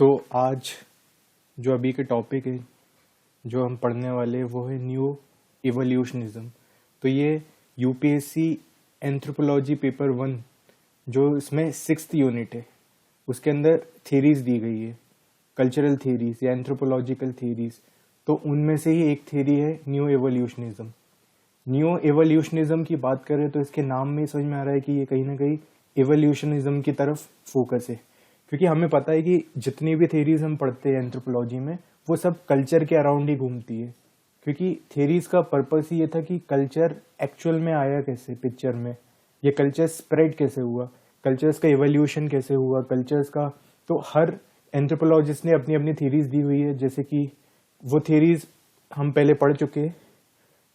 तो आज जो अभी के टॉपिक है जो हम पढ़ने वाले हैं वो है न्यू इवोल्यूशनिज्म। तो ये यूपीएससी एंथ्रोपोलॉजी पेपर 1 जो इसमें 6th यूनिट है उसके अंदर थ्योरीज दी गई है, कल्चरल थ्योरीज या एंथ्रोपोलॉजिकल थ्योरीज। तो उनमें से ही एक थ्योरी है न्यू इवोल्यूशनिज्म। न्यू इवोल्यूशनिज्म की बात करें तो इसके नाम में समझ में आ रहा है कि ये कहीं ना कहीं इवोल्यूशनिज्म की तरफ फोकस है, क्योंकि हमें पता है कि जितनी भी थ्योरीज हम पढ़ते हैं एंथ्रोपोलॉजी में वो सब कल्चर के अराउंड ही घूमती है, क्योंकि थ्योरीज का पर्पस ये था कि कल्चर एक्चुअल में आया कैसे पिक्चर में, ये कल्चर स्प्रेड कैसे हुआ, कल्चर्स का इवोल्यूशन कैसे हुआ कल्चर्स का। तो हर एंथ्रोपोलॉजिस्ट ने अपनी अपनी थ्योरीज दी हुई है, जैसे कि वो थ्योरीज हम पहले पढ़ चुके हैं।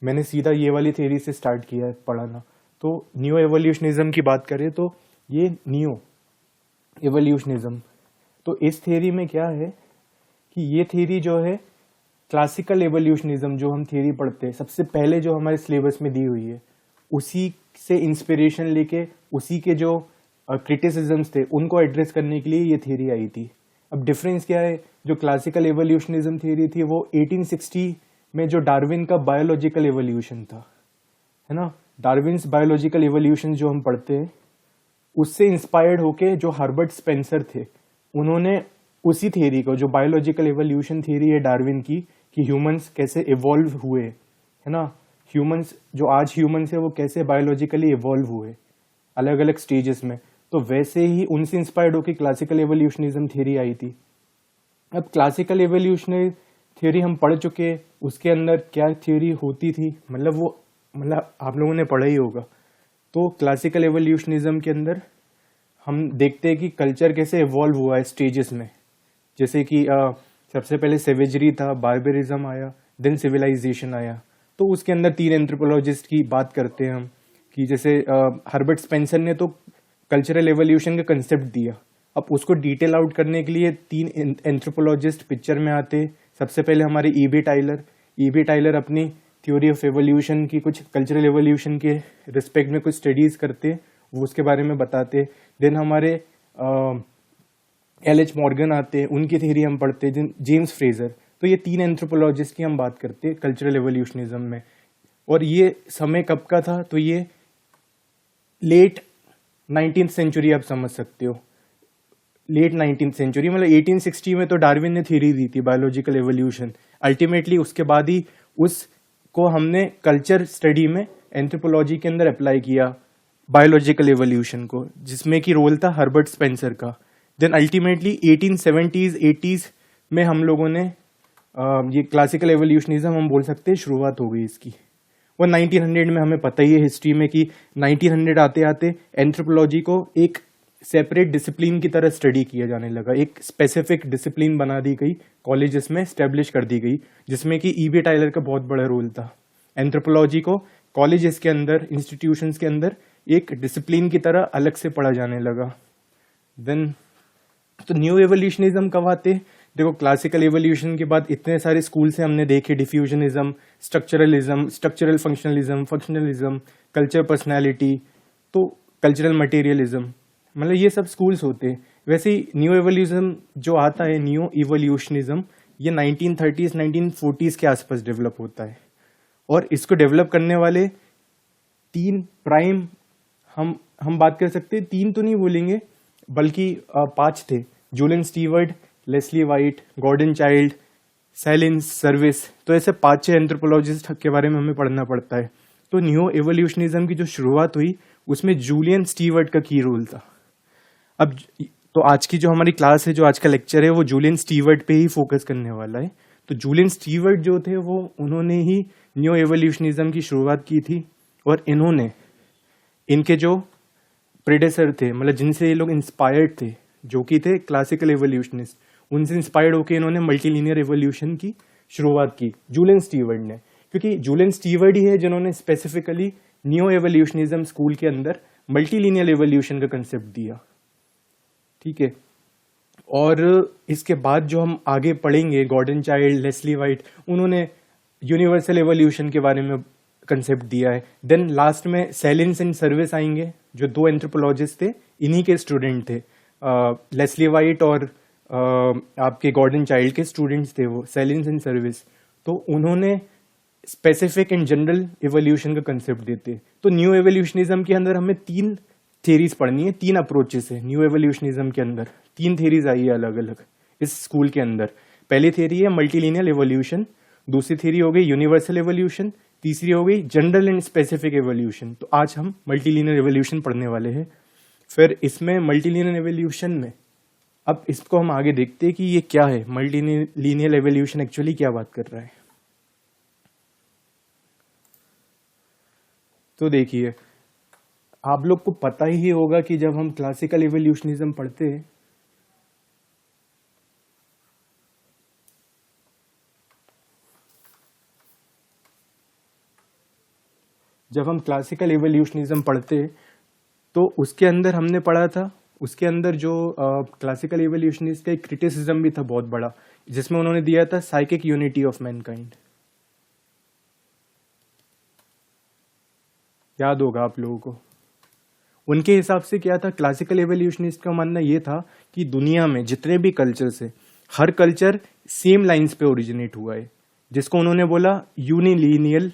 मैंने सीधा ये वाली थ्योरी से स्टार्ट किया है पढ़ाना। तो न्यू एवोल्यूशनिज्म की बात करें तो ये न्यू एवोल्यूशनिज्म, तो इस थ्योरी में क्या है कि ये थ्योरी जो है क्लासिकल एवोल्यूशनिज्म जो हम थ्योरी पढ़ते हैं सबसे पहले जो हमारे सिलेबस में दी हुई है उसी से इंस्पिरेशन लेके उसी के जो क्रिटिसिज्म्स थे उनको एड्रेस करने के लिए ये थ्योरी आई थी। अब डिफरेंस क्या है, जो क्लासिकल एवोल्यूशनिज्म थ्योरी थी वो 1860 में जो डार्विन का बायोलॉजिकल एवोल्यूशन था, है ना, डार्विन्स बायोलॉजिकल एवोल्यूशन जो हम पढ़ते हैं उससे इंस्पायर्ड होके जो हर्बर्ट स्पेंसर थे उन्होंने उसी थ्योरी को, जो बायोलॉजिकल एवोल्यूशन थ्योरी है डार्विन की कि ह्यूमंस कैसे इवॉल्व हुए, है ना, ह्यूमंस जो आज ह्यूमंस है वो कैसे बायोलॉजिकली इवॉल्व हुए अलग अलग स्टेजेस में, तो वैसे ही उनसे इंस्पायर्ड होकर क्लासिकल एवोल्यूशनिज्म थ्योरी आई थी। अब क्लासिकल एवोल्यूशनरी थ्योरी हम पढ़ चुके, उसके अंदर क्या थ्योरी होती थी, मतलब आप लोगों ने पढ़ा ही होगा। तो क्लासिकल एवोल्यूशनिज्म के अंदर हम देखते हैं कि कल्चर कैसे इवॉल्व हुआ है स्टेजेस में, जैसे कि सबसे पहले सेवेजरी था, बार्बरिज्म आया, देन सिविलाइजेशन आया। तो उसके अंदर 3 एंथ्रोपोलॉजिस्ट की बात करते हैं हम कि जैसे हर्बर्ट स्पेंसर ने तो कल्चरल एवोल्यूशन का कंसेप्ट दिया। अब उसको डिटेल आउट करने के लिए 3 एंथ्रोपोलॉजिस्ट पिक्चर में आते। सबसे पहले हमारे ईबी टाइलर अपनी थ्योरी ऑफ एवोल्यूशन की कुछ कल्चरल एवोल्यूशन के रिस्पेक्ट में कुछ स्टडीज करते, वो उसके बारे में बताते। देन हमारे एल एच मॉर्गन आते, उनकी थ्योरी हम पढ़ते। Then James Frazer. तो ये 3 एंथ्रोपोलॉजिस्ट की हम बात करते कल्चरल एवोल्यूशनिज्म में। और ये समय कब का था, तो ये लेट 19th सेंचुरी आप समझ सकते हो, लेट 19th सेंचुरी, मतलब 1860 में तो डार्विन ने थ्योरी दी थी बायोलॉजिकल एवोल्यूशन। अल्टीमेटली उसके बाद ही उसको हमने कल्चर स्टडी में एंथ्रोपोलॉजी के अंदर अप्लाई किया बायोलॉजिकल एवोल्यूशन को, जिसमें कि रोल था हर्बर्ट स्पेंसर का। देन अल्टीमेटली 1870s 80s में हम लोगों ने ये क्लासिकल एवोल्यूशनिज्म हम बोल सकते हैं शुरुआत हो गई इसकी। और 1900 में हमें पता ही है हिस्ट्री में कि 1900 आते आते एंथ्रोपोलॉजी को एक सेपरेट डिसिप्लिन की तरह स्टडी किया जाने लगा, एक स्पेसिफिक डिसिप्लिन बना दी गई, कॉलेजेस में स्टैब्लिश कर दी गई, जिसमें कि ईबी टाइलर का बहुत बड़ा रोल था। एंथ्रोपोलॉजी को कॉलेजेस के अंदर, इंस्टीट्यूशंस के अंदर एक डिसिप्लिन की तरह अलग से पढ़ा जाने लगा। देन तो न्यू एवोल्यूशनिज्म कब आते, देखो क्लासिकल एवोल्यूशन के बाद इतने सारे स्कूल से हमने देखे, diffusionism, structuralism, structural functionalism, culture personality, तो कल्चरल मटेरियलिज्म, मतलब ये सब स्कूल्स होते हैं। वैसे ही न्यू एवोल्यूशन जो आता है, न्यू इवोल्यूशनिज्म, ये 1930s 1940s के आसपास डेवलप होता है। और इसको डेवलप करने वाले 3 प्राइम हम बात कर सकते हैं, 3 तो नहीं बोलेंगे बल्कि 5 थे, Julian Steward, Leslie White, Gordon Childe, Sahlins Service. तो ऐसे 5-6 एंथ्रोपोलॉजिस्ट के बारे में हमें पढ़ना पड़ता है। तो न्यू एवोल्यूशनिज्म की जो शुरुआत हुई उसमें जूलियन स्टीवर्ट का की रोल था। अब तो आज की जो हमारी क्लास है, जो आज का लेक्चर है, वो जूलियन स्टीवर्ट पे ही फोकस करने वाला है। तो जूलियन स्टीवर्ट जो थे वो उन्होंने ही न्यू एवोल्यूशनिज्म की शुरुआत की थी। और इन्होंने, इनके जो प्रेडेसर थे, मतलब जिनसे ये लोग इंस्पायर्ड थे, जो कि थे क्लासिकल एवोल्यूशनिस्ट, उनसे इंस्पायर्ड होकर इन्होंने मल्टीलिनियर एवोल्यूशन की शुरुआत की जूलियन स्टीवर्ट ने, क्योंकि जूलियन स्टीवर्ट ही है जिन्होंने स्पेसिफिकली न्यू एवोल्यूशनिज्म स्कूल के अंदर मल्टीलिनियर एवोल्यूशन का कंसेप्ट दिया। ठीक है। और इसके बाद जो हम आगे पढ़ेंगे, गॉर्डन चाइल्ड, लेस्ली वाइट, उन्होंने यूनिवर्सल एवोल्यूशन के बारे में कंसेप्ट दिया है। देन लास्ट में सैलिन्स एंड सर्विस आएंगे, जो 2 एंथ्रोपोलॉजिस्ट थे, इन्हीं के स्टूडेंट थे, लेस्ली वाइट और आपके गॉर्डन चाइल्ड के स्टूडेंट्स थे, वो साइलेंस इन सर्विस, तो उन्होंने स्पेसिफिक एंड जनरल इवोल्यूशन का कंसेप्ट देते। तो न्यू एवोल्यूशनिज्म के अंदर हमें 3 थियरीज पढ़नी है, 3 अप्रोचेस है न्यू एवोल्यूशनिज्म के अंदर। 3 थियरीज आई है अलग अलग इस स्कूल के अंदर। पहली थियरी है मल्टीलिनियल एवोल्यूशन, दूसरी थियरी हो गई यूनिवर्सल एवोल्यूशन, तीसरी हो गई जनरल एंड स्पेसिफिक एवोल्यूशन। तो आज हम मल्टीलिनियर एवोल्यूशन पढ़ने वाले हैं। फिर इसमें मल्टीलिनियर एवोल्यूशन में अब इसको हम आगे देखते हैं कि ये क्या है, मल्टीलिनियर एवोल्यूशन एक्चुअली क्या बात कर रहा है। तो देखिए, आप लोग को पता ही होगा कि जब हम क्लासिकल इवोल्यूशनिज्म पढ़ते हैं, जब हम क्लासिकल इवोल्यूशनिज्म पढ़ते तो उसके अंदर हमने पढ़ा था, उसके अंदर जो क्लासिकल इवोल्यूशनिस्ट का एक क्रिटिसिज्म भी था बहुत बड़ा, जिसमें उन्होंने दिया था साइकिक यूनिटी ऑफ मैनकाइंड। याद होगा आप लोगों को। उनके हिसाब से क्या था, क्लासिकल एवोल्यूशनिस्ट का मानना यह था कि दुनिया में जितने भी कल्चर्स है, हर कल्चर सेम लाइंस पे ओरिजिनेट हुआ है, जिसको उन्होंने बोला unilinear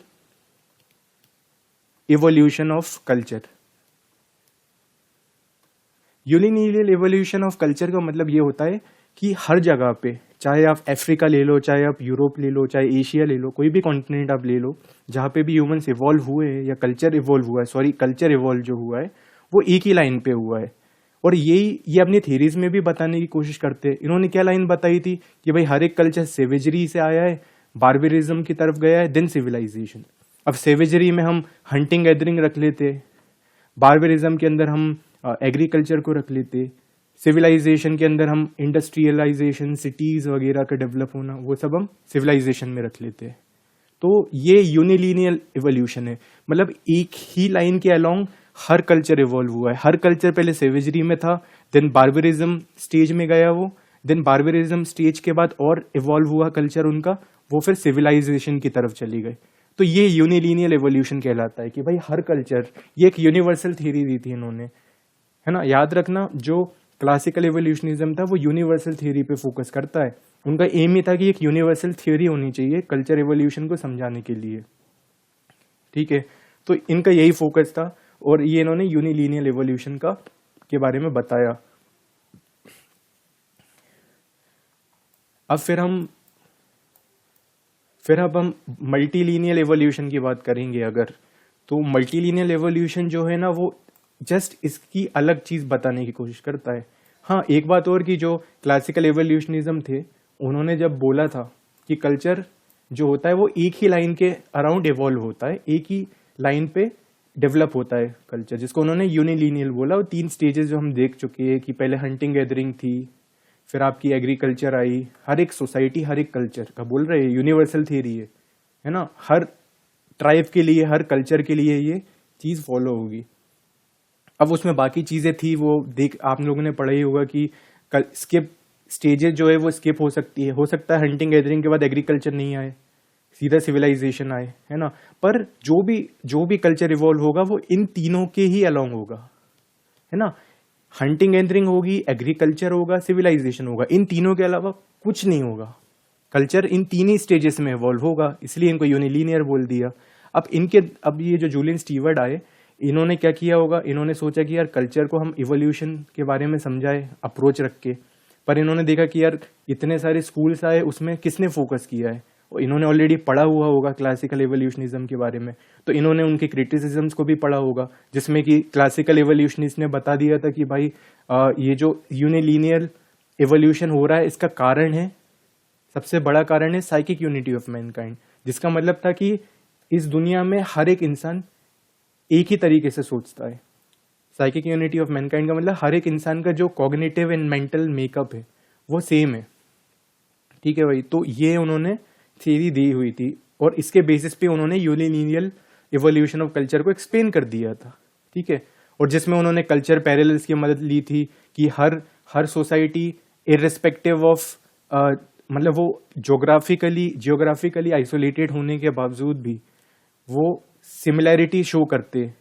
evolution of culture. Unilinear evolution of culture का मतलब ये होता है कि हर जगह पे, चाहे आप अफ्रीका ले लो, चाहे आप यूरोप ले लो, चाहे एशिया ले लो, कोई भी कॉन्टिनेंट आप ले लो, जहाँ पे भी ह्यूमंस इवॉल्व हुए हैं या कल्चर इवॉल्व हुआ है, सॉरी कल्चर इवॉल्व जो हुआ है वो एक ही लाइन पे हुआ है। और ये अपनी थ्योरीज में भी बताने की कोशिश करते हैं। इन्होंने क्या लाइन बताई थी कि भाई हर एक कल्चर सेवेजरी से आया है, बार्बरिज्म की तरफ गया है, देन सिविलाइजेशन। अब सेवेजरी में हम हंटिंग गैदरिंग रख लेते, बार्बरिज्म के अंदर हम एग्रीकल्चर को रख लेते, सिविलाइजेशन के अंदर हम इंडस्ट्रियलाइजेशन, सिटीज वगैरह का डेवलप होना, वो सब हम सिविलाइजेशन में रख लेते हैं। तो ये यूनिलीनियल इवोल्यूशन है, मतलब एक ही लाइन के अलोंग हर कल्चर इवॉल्व हुआ है। हर कल्चर पहले सेवेजरी में था, देन बार्बरिज्म स्टेज में गया वो, देन बार्बरिज्म स्टेज के बाद और इवॉल्व हुआ कल्चर उनका, वो फिर सिविलाइजेशन की तरफ चली गई। तो ये यूनिलीनियल इवोल्यूशन कहलाता है कि भाई हर कल्चर, ये एक यूनिवर्सल थ्योरी दी थी इन्होंने, है ना। याद रखना, जो क्लासिकल इवोल्यूशनिज्म था वो यूनिवर्सल थ्योरी पे फोकस करता है। उनका एम ही था कि एक यूनिवर्सल थ्योरी होनी चाहिए कल्चर इवोल्यूशन को समझाने के लिए, ठीक है। तो इनका यही फोकस था और ये इन्होंने यूनिलीनियल इवोल्यूशन का के बारे में बताया। अब हम मल्टीलीनियल इवोल्यूशन की बात करेंगे अगर, तो मल्टीलीनियल इवोल्यूशन जो है ना, वो जस्ट इसकी अलग चीज बताने की कोशिश करता है। हाँ, एक बात और कि जो क्लासिकल इवोल्यूशनिज्म थे, उन्होंने जब बोला था कि कल्चर जो होता है वो एक ही लाइन के अराउंड इवॉल्व होता है, एक ही लाइन पे डेवलप होता है कल्चर, जिसको उन्होंने यूनिलीनियल बोला। और 3 स्टेजेस जो हम देख चुके हैं कि पहले हंटिंग गैदरिंग थी, फिर आपकी एग्रीकल्चर आई। हर एक सोसाइटी, हर एक कल्चर का बोल रहे हैं, यूनिवर्सल थ्योरी है ना। हर ट्राइब के लिए, हर कल्चर के लिए ये चीज फॉलो होगी। अब उसमें बाकी चीजें थी, वो देख आप लोगों ने पढ़ा ही होगा कि स्किप स्टेजेस जो है वो स्किप हो सकती है। हो सकता है हंटिंग गैदरिंग के बाद एग्रीकल्चर नहीं आए, सीधा सिविलाइजेशन आए, है ना। पर जो भी कल्चर इवॉल्व होगा वो इन तीनों के ही अलोंग होगा, है ना। हंटिंग गैदरिंग होगी, एग्रीकल्चर होगा, सिविलाइजेशन होगा, इन तीनों के अलावा कुछ नहीं होगा। कल्चर इन 3 ही स्टेजेस में इवॉल्व होगा, इसलिए इनको यूनिलीनियर बोल दिया। अब ये जो जूलियन स्टीवर्ट आए, इन्होंने क्या किया होगा, इन्होंने सोचा कि यार कल्चर को हम इवोल्यूशन के बारे में समझाए अप्रोच रख के। पर इन्होंने देखा कि यार इतने सारे स्कूल्स आए, उसमें किसने फोकस किया है, और इन्होंने ऑलरेडी पढ़ा हुआ होगा क्लासिकल इवोल्यूशनिज्म के बारे में, तो इन्होंने उनके क्रिटिसिज्म्स को भी पढ़ा होगा, जिसमें कि क्लासिकल इवोल्यूशनिस्ट ने बता दिया था कि भाई ये जो यूनिलीनियर इवोल्यूशन हो रहा है, इसका कारण है, सबसे बड़ा कारण है साइकिक यूनिटी ऑफ मैनकाइंड। जिसका मतलब था कि इस दुनिया में हर एक इंसान एक ही तरीके से सोचता है। साइकिक यूनिटी ऑफ मैनकाइंड का मतलब हर एक इंसान का जो कॉग्निटिव एंड मेंटल मेकअप है वो सेम है, ठीक है भाई। तो ये उन्होंने थ्योरी दी हुई थी और इसके बेसिस पे उन्होंने यूनिलीनियल इवोल्यूशन ऑफ कल्चर को एक्सप्लेन कर दिया था, ठीक है। और जिसमें उन्होंने कल्चर पैरेलल्स की मदद ली थी कि हर सोसाइटी इररिस्पेक्टिव ऑफ मतलब वो जियोग्राफिकली आइसोलेटेड होने के बावजूद भी वो सिमिलैरिटी शो करते।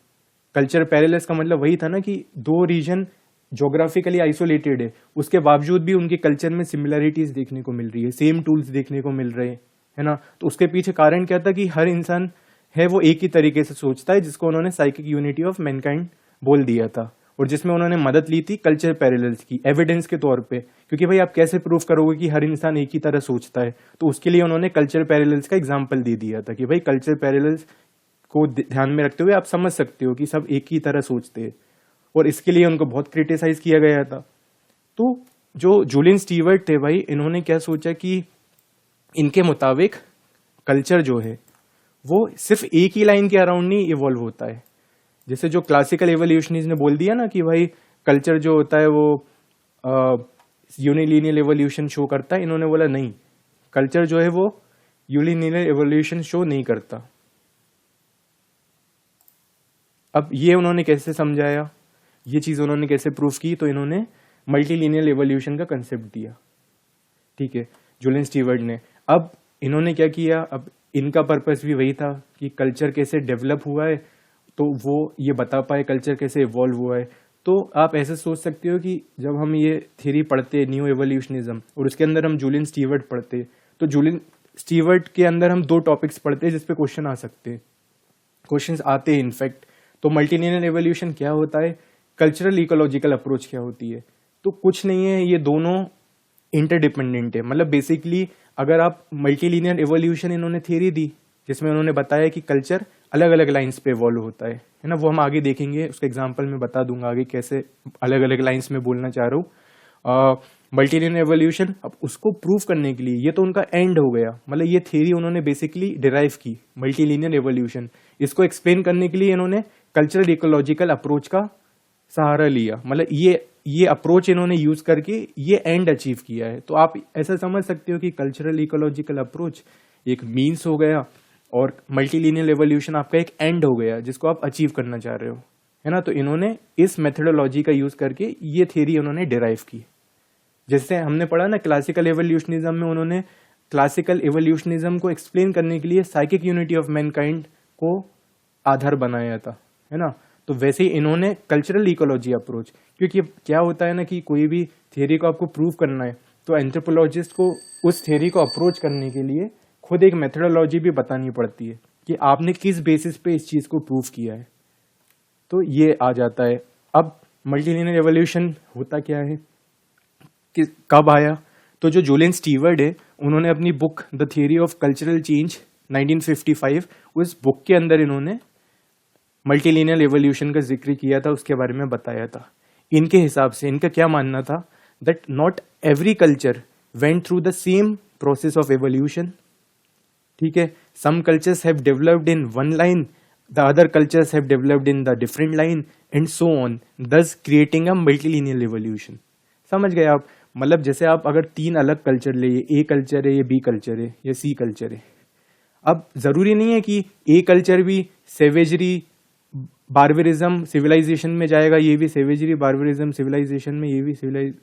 कल्चर पैरेलल्स का मतलब वही था ना कि 2 रीजन जोग्राफिकली आइसोलेटेड है, उसके बावजूद भी उनके कल्चर में सिमिलरिटीज देखने को मिल रही है, सेम टूल्स देखने को मिल रहे हैं, है ना। तो उसके पीछे कारण क्या था कि हर इंसान है वो एक ही तरीके से सोचता है, जिसको उन्होंने साइकिक यूनिटी ऑफ मैनकाइंड बोल दिया था, और जिसमें उन्होंने मदद ली थी कल्चर पैरेलल्स की एविडेंस के तौर पे। क्योंकि भाई आप कैसे प्रूव करोगे कि हर इंसान एक ही तरह सोचता है, तो उसके लिए उन्होंने कल्चर पैरेलल्स का एग्जाम्पल दे दिया था कि भाई कल्चर पैरेलल्स को ध्यान में रखते हुए आप समझ सकते हो कि सब एक ही तरह सोचते हैं, और इसके लिए उनको बहुत क्रिटिसाइज किया गया था। तो जो जूलियन स्टीवर्ट थे भाई, इन्होंने क्या सोचा कि इनके मुताबिक कल्चर जो है वो सिर्फ एक ही लाइन के अराउंड नहीं इवॉल्व होता है। जैसे जो क्लासिकल एवोल्यूशनिस्ट ने बोल दिया ना कि भाई कल्चर जो होता है वो यूनिलिनियर एवोल्यूशन शो करता है, इन्होंने बोला नहीं, कल्चर जो है वो यूनिलिनियर एवोल्यूशन शो नहीं करता। अब ये उन्होंने कैसे समझाया, ये चीज उन्होंने कैसे प्रूफ की, तो इन्होंने मल्टीलिनियर एवोल्यूशन का कंसेप्ट दिया, ठीक है, जूलियन स्टीवर्ट ने। अब इन्होंने क्या किया, अब इनका पर्पस भी वही था कि कल्चर कैसे डेवलप हुआ है, तो वो ये बता पाए कल्चर कैसे इवॉल्व हुआ है। तो आप ऐसे सोच सकते हो कि जब हम ये थ्योरी पढ़ते न्यू एवोल्यूशनिज्म, और उसके अंदर हम जूलियन स्टीवर्ट पढ़ते, तो जूलियन स्टीवर्ट के अंदर हम 2 टॉपिक्स पढ़ते हैं जिसपे क्वेश्चन आ सकते हैं, क्वेश्चंस आते हैं इनफैक्ट। तो मल्टीलिनियर एवोल्यूशन क्या होता है, कल्चरल इकोलॉजिकल अप्रोच क्या होती है। तो कुछ नहीं है, ये दोनों इंटरडिपेंडेंट है। मतलब बेसिकली अगर आप मल्टीलिनियर एवोल्यूशन इन्होंने थ्योरी दी जिसमें उन्होंने बताया कि कल्चर अलग अलग लाइंस पे इवॉल्व होता है ना, वो हम आगे देखेंगे, उसका एग्जांपल मैं बता दूंगा आगे कैसे अलग अलग लाइंस में बोलना चाह रहा हूँ। मल्टीलिनियर एवोल्यूशन, अब उसको प्रूव करने के लिए ये तो उनका एंड हो गया, मतलब ये थ्योरी उन्होंने बेसिकली डिराइव की मल्टीलिनियर एवोल्यूशन। इसको एक्सप्लेन करने के लिए इन्होंने कल्चरल इकोलॉजिकल अप्रोच का सहारा लिया, मतलब ये अप्रोच इन्होंने यूज करके ये एंड अचीव किया है। तो आप ऐसा समझ सकते हो कि कल्चरल इकोलॉजिकल अप्रोच एक मीन्स हो गया और मल्टीलिनियर एवोल्यूशन आपका एक एंड हो गया जिसको आप अचीव करना चाह रहे हो, है ना। तो इन्होंने इस मेथोडोलॉजी का यूज करके ये थ्योरी उन्होंने डिराइव की। जैसे हमने पढ़ा ना क्लासिकल एवोल्यूशनिज्म में, उन्होंने क्लासिकल एवोल्यूशनिज्म को एक्सप्लेन करने के लिए साइकिक यूनिटी ऑफ मैनकाइंड को आधार बनाया था, है ना। तो वैसे ही इन्होंने कल्चरल इकोलॉजी अप्रोच, क्योंकि क्या होता है ना कि कोई भी थ्योरी को आपको प्रूव करना है तो एंथ्रोपोलॉजिस्ट को उस थ्योरी को अप्रोच करने के लिए खुद एक मेथोडोलॉजी भी बतानी पड़ती है कि आपने किस बेसिस पे इस चीज को प्रूव किया है। तो ये आ जाता है। अब मल्टीलिनियर एवोल्यूशन होता क्या है, कि कब आया, तो जो जूलियन स्टीवर्ट है उन्होंने अपनी book the theory of cultural change 1955, उस बुक के अंदर इन्होंने मल्टीलिनियर एवोल्यूशन का जिक्र किया था, उसके बारे में बताया था। इनके हिसाब से इनका क्या मानना था, that not every culture went through the same process of evolution, ठीक है। Some cultures have developed in one line, the other cultures have developed in the different line and so on, thus creating a multilinear evolution. समझ गए आप, मतलब जैसे आप अगर 3 अलग कल्चर ले, ए कल्चर है, ये बी कल्चर है, ये सी कल्चर है। अब जरूरी नहीं है कि ए कल्चर भी सेवेजरी बार्बरिज्म सिविलाइजेशन में जाएगा, ये भी सेवेजरी बार्बरिज्म सिविलाइजेशन में, ये भी सिविलाइज,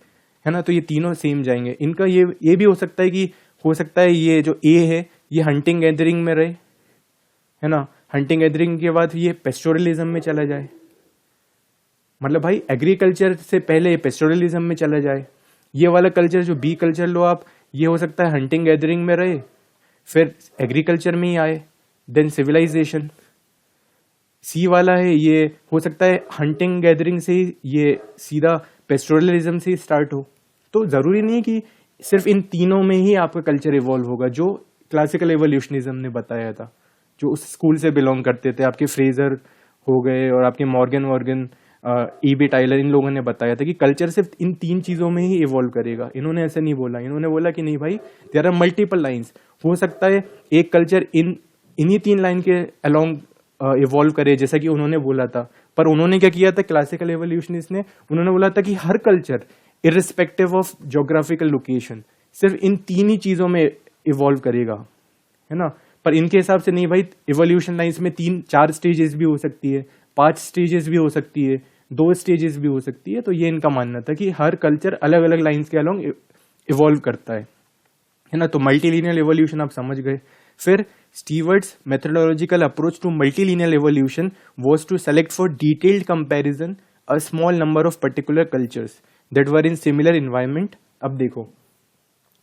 है ना। तो ये तीनों सेम जाएंगे। इनका ये भी हो सकता है कि हो सकता है ये जो ए है ये हंटिंग गैदरिंग में रहे, है ना, हंटिंग गैदरिंग के बाद ये पेस्टोरलिज्म में चला जाए, मतलब भाई एग्रीकल्चर से पहले पेस्टोरलिज्म में चला जाए। ये वाला कल्चर जो बी कल्चर लो आप, ये हो सकता है हंटिंग गैदरिंग में रहे, फिर एग्रीकल्चर में ही आए, देन सिविलाइजेशन। सी वाला है ये हो सकता है हंटिंग गैदरिंग से ही ये सीधा पेस्टोरलिज्म से स्टार्ट हो। तो जरूरी नहीं कि सिर्फ इन तीनों में ही आपका कल्चर इवॉल्व होगा, जो क्लासिकल एवोल्यूशनिज्म ने बताया था, जो उस स्कूल से बिलोंग करते थे, आपके फ्रेजर हो गए और आपके मॉर्गन ई.बी. टाइलर, इन लोगों ने बताया था कि कल्चर सिर्फ इन 3 चीजों में ही इवॉल्व करेगा। इन्होंने ऐसा नहीं बोला, इन्होंने बोला कि नहीं भाई, देयर आर मल्टीपल लाइंस, हो सकता है एक कल्चर इन्हीं 3 लाइन के अलोंग इवॉल्व करे, जैसा कि उन्होंने बोला था। पर उन्होंने क्या किया था क्लासिकल एवोल्यूशनिस्ट ने, उन्होंने बोला था कि हर culture irrespective of geographical location सिर्फ इन 3 ही चीजों में इवॉल्व करेगा, है ना। पर इनके हिसाब से नहीं भाई, इवोल्यूशन लाइंस में 3-4 स्टेजेस भी हो सकती है, 5 स्टेजेस भी हो सकती है, 2 स्टेजेस भी हो सकती है। तो ये इनका मानना था कि हर कल्चर अलग अलग लाइंस के अलोंग इवॉल्व करता है ना। तो मल्टीलिनियर एवोल्यूशन आप समझ गए। फिर Stewarts methodological approach to multilinear evolution was to select for detailed comparison a small number of particular cultures that were in similar environment. अब देखो,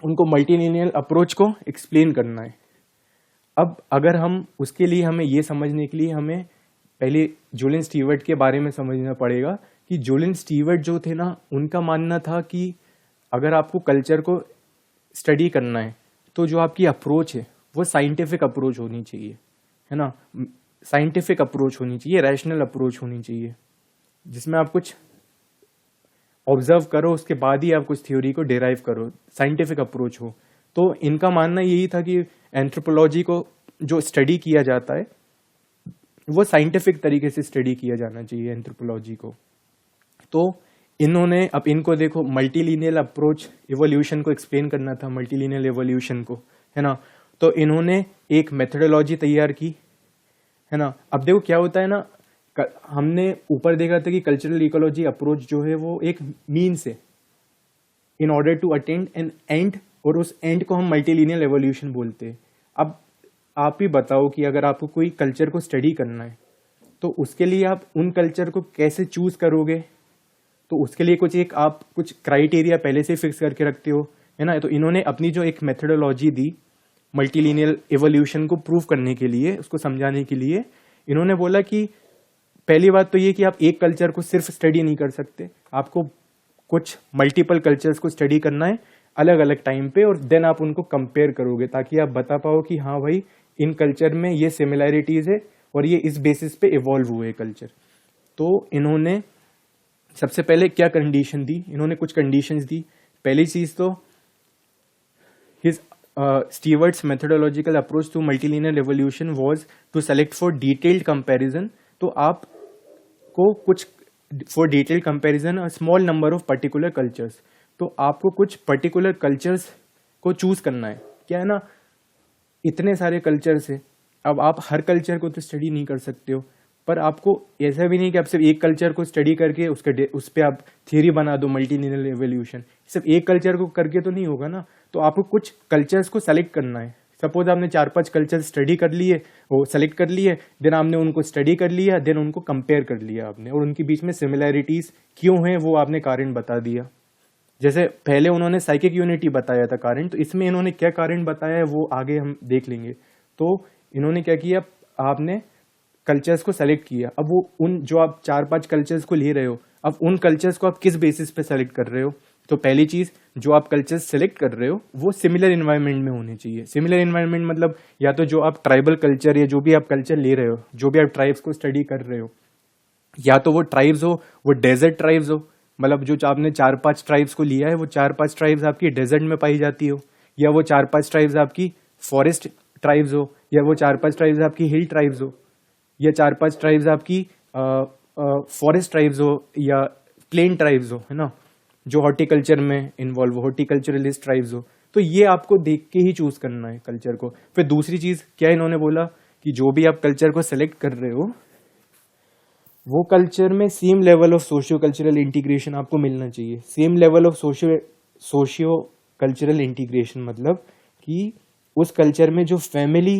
उनको मल्टीलिनियल अप्रोच को एक्सप्लेन करना है। अब अगर हम उसके लिए, हमें ये समझने के लिए हमें पहले जुलियन स्टीवर्ट के बारे में समझना पड़ेगा कि जुलियन स्टीवर्ट जो थे ना, उनका मानना था कि अगर आपको कल्चर को स्टडी करना है तो जो आपकी अप्रोच है वो साइंटिफिक अप्रोच होनी चाहिए, है ना। साइंटिफिक अप्रोच होनी चाहिए, रैशनल अप्रोच होनी चाहिए, जिसमें आप कुछ ऑब्जर्व करो, उसके बाद ही आप कुछ थ्योरी को डिराइव करो, साइंटिफिक अप्रोच हो। तो इनका मानना यही था कि एंथ्रोपोलॉजी को जो स्टडी किया जाता है वो साइंटिफिक तरीके से स्टडी किया जाना चाहिए एंथ्रोपोलॉजी को। तो इन्होंने, अब इनको देखो, मल्टीलिनियल अप्रोच इवोल्यूशन को एक्सप्लेन करना था, मल्टीलिनियल इवोल्यूशन को, है ना। तो इन्होंने एक मेथोडोलॉजी तैयार की, है ना। अब देखो क्या होता है ना, हमने ऊपर देखा था कि कल्चरल इकोलॉजी अप्रोच जो है वो एक मीन्स है in order to attend an end, और उस एंड को हम मल्टीलिनियल एवोल्यूशन बोलते हैं। अब आप ही बताओ कि अगर आपको कोई कल्चर को स्टडी करना है तो उसके लिए आप उन कल्चर को कैसे चूज करोगे, तो उसके लिए आप कुछ क्राइटेरिया पहले से फिक्स करके रखते हो, है ना। तो इन्होंने अपनी जो एक मेथोडोलॉजी दी मल्टीलिनियल एवोल्यूशन को प्रूव करने के लिए, उसको समझाने के लिए, इन्होंने बोला कि पहली बात तो ये कि आप एक कल्चर को सिर्फ स्टडी नहीं कर सकते, आपको कुछ मल्टीपल कल्चर्स को स्टडी करना है अलग अलग टाइम पे, और देन आप उनको कंपेयर करोगे ताकि आप बता पाओ कि हाँ भाई इन कल्चर में ये सिमिलैरिटीज है और ये इस बेसिस पे इवॉल्व हुए कल्चर। तो इन्होंने सबसे पहले क्या कंडीशन दी, इन्होंने कुछ कंडीशंस दी। पहली चीज तो his Steward's methodological approach to multilinear evolution was to select for detailed comparison. तो आपको कुछ for detailed comparison a small number of particular cultures, तो आपको कुछ पर्टिकुलर कल्चर्स को चूज करना है। क्या है ना, इतने सारे कल्चर्स है, अब आप हर कल्चर को तो स्टडी नहीं कर सकते हो, पर आपको ऐसा भी नहीं कि आप सिर्फ एक कल्चर को स्टडी करके उस पर आप थियरी बना दो मल्टीलिनियल एवोल्यूशन। सिर्फ एक कल्चर को करके तो नहीं होगा ना, तो आपको कुछ कल्चर्स को सेलेक्ट करना है। सपोज आपने 4-5 कल्चर स्टडी कर लिए, वो सेलेक्ट कर लिए, देन आपने उनको स्टडी कर लिया, देन उनको कंपेयर कर लिया आपने, और उनके बीच में सिमिलैरिटीज क्यों है वो आपने कारण बता दिया। जैसे पहले उन्होंने साइकिक यूनिटी बताया था कारण, तो इसमें इन्होंने क्या कारण बताया है वो आगे हम देख लेंगे। तो इन्होंने क्या किया, आपने कल्चर्स को सेलेक्ट किया, अब वो उन जो आप 4-5 कल्चर्स को ले रहे हो, अब उन कल्चर्स को आप किस बेसिस पे सेलेक्ट कर रहे हो। तो पहली चीज, जो आप कल्चर्स सेलेक्ट कर रहे हो वो सिमिलर इन्वायरमेंट में होने चाहिए। सिमिलर इन्वायरमेंट मतलब या तो जो आप ट्राइबल कल्चर या जो भी आप कल्चर ले रहे हो, जो भी आप ट्राइब्स को स्टडी कर रहे हो, या तो वो ट्राइब्स हो, वो डेजर्ट ट्राइब्स हो, मतलब जो आपने 4-5 ट्राइब्स को लिया है वो 4-5 ट्राइब्स आपकी डेजर्ट में पाई जाती हो, या वो 4-5 ट्राइब्स आपकी फॉरेस्ट ट्राइब्स हो, या वो 4-5 ट्राइब्स आपकी हिल ट्राइब्स हो, या 4-5 ट्राइब्स आपकी फॉरेस्ट ट्राइब्स हो, या प्लेन ट्राइब्स हो, है ना, जो हॉर्टिकल्चर में इन्वॉल्व हो, हॉर्टिकल्चरलिस्ट ट्राइब्स हो। तो ये आपको देख के ही चूज करना है कल्चर को। फिर दूसरी चीज क्या इन्होंने बोला कि जो भी आप कल्चर को सेलेक्ट कर रहे हो वो कल्चर में same level of socio cultural integration आपको मिलना चाहिए। Same level of socio cultural integration मतलब कि उस कल्चर में जो फैमिली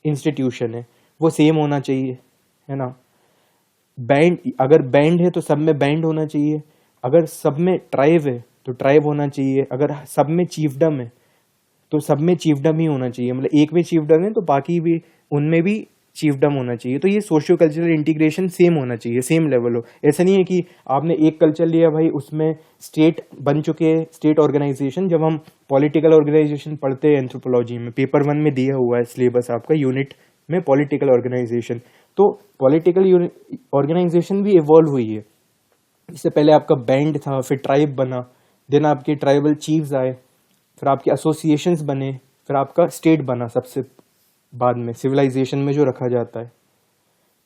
इंस्टीट्यूशन है वो सेम होना चाहिए, है ना। बैंड, अगर बैंड है तो सब में बैंड होना चाहिए, अगर सब में ट्राइब है तो ट्राइब होना चाहिए, अगर सब में चीफडम है तो सब में चीफडम ही होना चाहिए, मतलब एक में चीफडम है तो बाकी भी उनमें भी चीफडम होना चाहिए। तो ये सोशियो कल्चरल इंटीग्रेशन सेम होना चाहिए, सेम लेवल हो। ऐसा नहीं है कि आपने एक कल्चर लिया भाई, उसमें स्टेट बन चुके हैं, स्टेट ऑर्गेनाइजेशन। जब हम पॉलिटिकल ऑर्गेनाइजेशन पढ़ते हैं एंथ्रोपोलॉजी में, पेपर 1 में दिया हुआ है सिलेबस आपका यूनिट में, पॉलिटिकल ऑर्गेनाइजेशन। तो पॉलिटिकल ऑर्गेनाइजेशन भी इवॉल्व हुई है। इससे पहले आपका बैंड था, फिर ट्राइब बना, देन आपके ट्राइबल चीफ्स आए, फिर आपके एसोसिएशंस बने, फिर आपका स्टेट बना सबसे बाद में सिविलाइजेशन में जो रखा जाता है।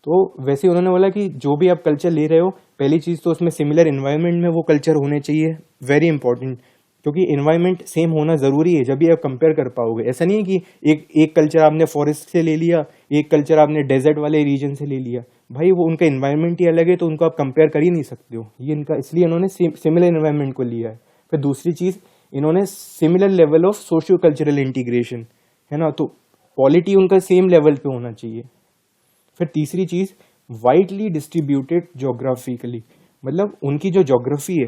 तो वैसे उन्होंने बोला कि जो भी आप कल्चर ले रहे हो, पहली चीज तो उसमें सिमिलर एनवायरनमेंट में वो कल्चर होने चाहिए, वेरी इंपॉर्टेंट, क्योंकि एनवायरनमेंट सेम होना जरूरी है जब भी आप कंपेयर कर पाओगे। ऐसा नहीं है कि एक कल्चर आपने फॉरेस्ट से ले लिया, एक कल्चर आपने डेजर्ट वाले रीजन से ले लिया, भाई वो उनका एनवायरनमेंट ही अलग है, तो उनको आप कंपेयर कर ही नहीं सकते हो। ये इनका, इसलिए इन्होंने सिमिलर एनवायरनमेंट को लिया है। फिर दूसरी चीज, इन्होंने similar level of socio cultural integration, है ना, तो पॉलिटी उनका सेम लेवल पे होना चाहिए। फिर तीसरी चीज, वाइडली डिस्ट्रीब्यूटेड ज्योग्राफिकली, मतलब उनकी जो ज्योग्राफी है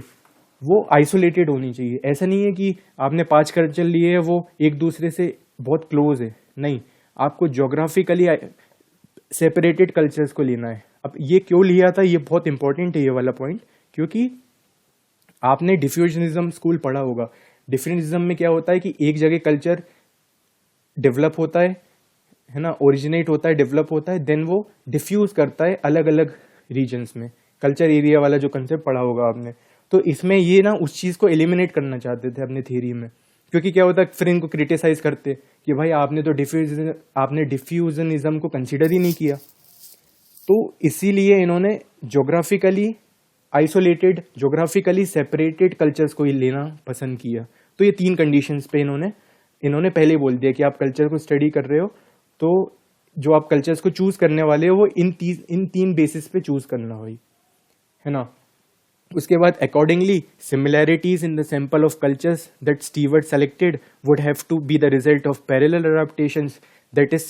वो आइसोलेटेड होनी चाहिए। ऐसा नहीं है कि आपने 5 कल्चर लिए है वो एक दूसरे से बहुत क्लोज है, नहीं, आपको ज्योग्राफिकली सेपरेटेड कल्चर्स को लेना है। अब ये क्यों लिया था, ये बहुत इंपॉर्टेंट है ये वाला पॉइंट, क्योंकि आपने डिफ्यूजनिज्म स्कूल पढ़ा होगा। डिफ्यूजनिज्म में क्या होता है कि एक जगह कल्चर डेवलप होता है ना, ओरिजिनेट होता है, डेवलप होता है, देन वो डिफ्यूज करता है अलग अलग रीजन्स में। कल्चर एरिया वाला जो कंसेप्ट पढ़ा होगा आपने, तो इसमें ये ना उस चीज को एलिमिनेट करना चाहते थे अपने थ्योरी में। क्योंकि क्या होता है, फिर इनको क्रिटिसाइज करते कि भाई आपने तो डिफ्यूजनिज्म को कंसिडर ही नहीं किया। तो इसीलिए इन्होंने geographically isolated, geographically separated cultures को ही लेना पसंद किया। तो ये 3 कंडीशंस पे इन्होंने पहले ही बोल दिया कि आप कल्चर को स्टडी कर रहे हो तो जो आप कल्चर्स को चूज करने वाले हो वो इन 3 बेसिस पे चूज करना हो, है ना। उसके बाद accordingly similarities in the sample of cultures that Steward selected would have to be the result of parallel adaptations that is